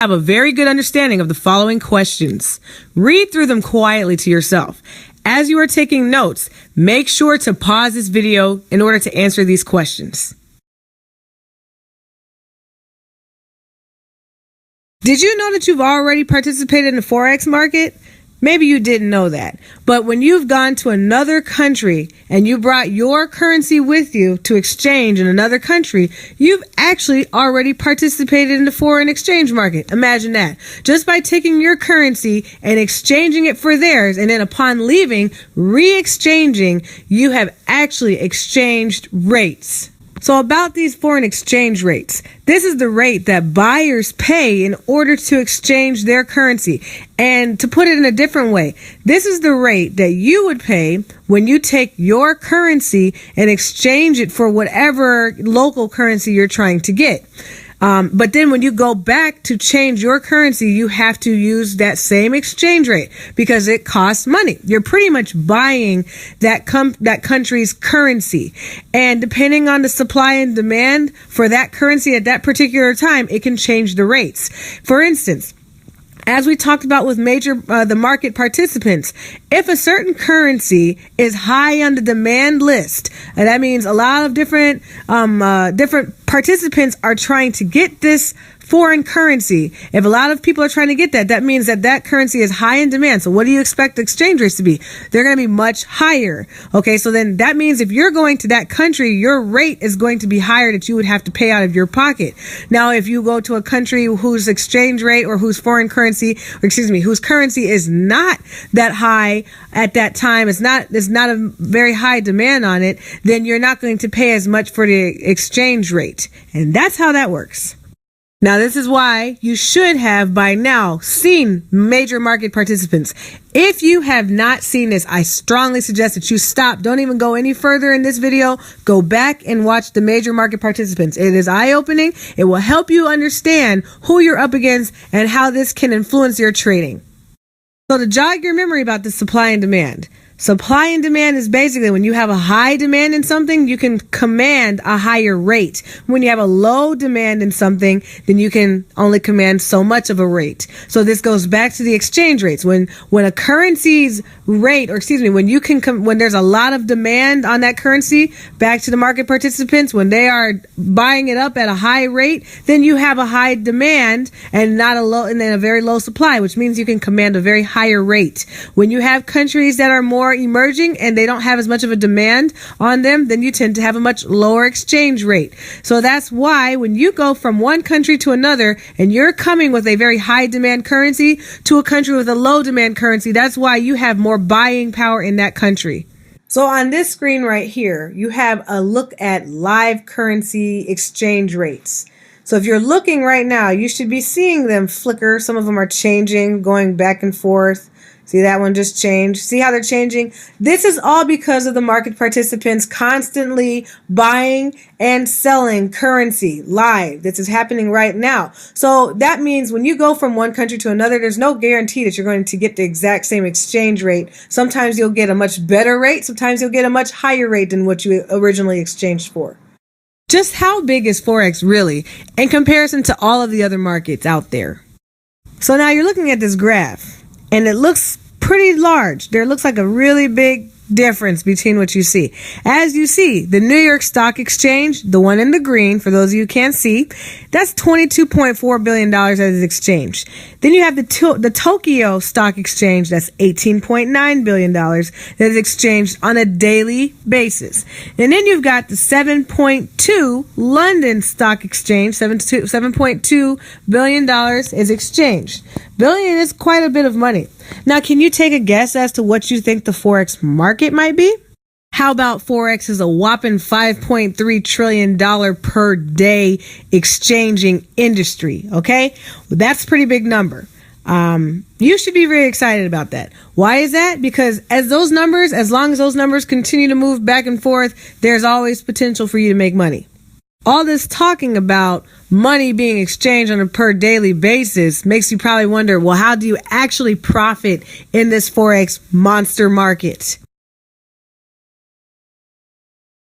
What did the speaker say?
Have a very good understanding of the following questions. Read through them quietly to yourself. As you are taking notes, make sure to pause this video in order to answer these questions. Did you know that you've already participated in the Forex market? Maybe you didn't know that, but when you've gone to another country and you brought your currency with you to exchange in another country, you've actually already participated in the foreign exchange market. Imagine that. Just by taking your currency and exchanging it for theirs, and then upon leaving, re-exchanging, you have actually exchanged rates. So about these foreign exchange rates, this is the rate that buyers pay in order to exchange their currency. And to put it in a different way, this is the rate that you would pay when you take your currency and exchange it for whatever local currency you're trying to get. But then when you go back to change your currency, you have to use that same exchange rate because it costs money. You're pretty much buying that country's currency. And depending on the supply and demand for that currency at that particular time, it can change the rates. For instance, as we talked about with the market participants, if a certain currency is high on the demand list, and that means a lot of different participants are trying to get this foreign currency. If a lot of people are trying to get that, that means that currency is high in demand. So what do you expect the exchange rates to be? They're going to be much higher. Okay, so then that means if you're going to that country, your rate is going to be higher that you would have to pay out of your pocket. Now, if you go to a country whose exchange rate or whose currency is not that high at that time, it's not a very high demand on it, then you're not going to pay as much for the exchange rate. And that's how that works. Now, this is why you should have by now seen major market participants. If you have not seen this, I strongly suggest that you stop. Don't even go any further in this video. Go back and watch the major market participants. It is eye-opening. It will help you understand who you're up against and how this can influence your trading. So to jog your memory about the supply and demand. Supply and demand is basically when you have a high demand in something, you can command a higher rate. When you have a low demand in something, then you can only command so much of a rate. So this goes back to the exchange rates. When a currency's rate, when there's a lot of demand on that currency, back to the market participants, when they are buying it up at a high rate, then you have a high demand and then a very low supply, which means you can command a very higher rate. When you have countries that are more emerging and they don't have as much of a demand on them, then you tend to have a much lower exchange rate. So that's why when you go from one country to another and you're coming with a very high demand currency to a country with a low demand currency, that's why you have more buying power in that country. So on this screen right here, you have a look at live currency exchange rates. So if you're looking right now, you should be seeing them flicker. Some of them are changing, going back and forth. See, that one just changed. See how they're changing? This is all because of the market participants constantly buying and selling currency live. This is happening right now. So that means when you go from one country to another, there's no guarantee that you're going to get the exact same exchange rate. Sometimes you'll get a much better rate. Sometimes you'll get a much higher rate than what you originally exchanged for. Just how big is Forex really in comparison to all of the other markets out there? So now you're looking at this graph. And it looks pretty large. There looks like a really big difference between what you see. As you see, the New York Stock Exchange, the one in the green, for those of you who can't see, that's $22.4 billion that is exchanged. Then you have the Tokyo Stock Exchange, that's $18.9 billion that is exchanged on a daily basis. And then you've got the 7.2 London Stock Exchange, $7.2 billion is exchanged. Billion is quite a bit of money. Now, can you take a guess as to what you think the Forex market might be? How about Forex is a whopping $5.3 trillion per day exchanging industry, okay? Well, that's a pretty big number. You should be very excited about that. Why is that? Because as long as those numbers continue to move back and forth, there's always potential for you to make money. All this talking about money being exchanged on a per daily basis makes you probably wonder, well, how do you actually profit in this Forex monster market?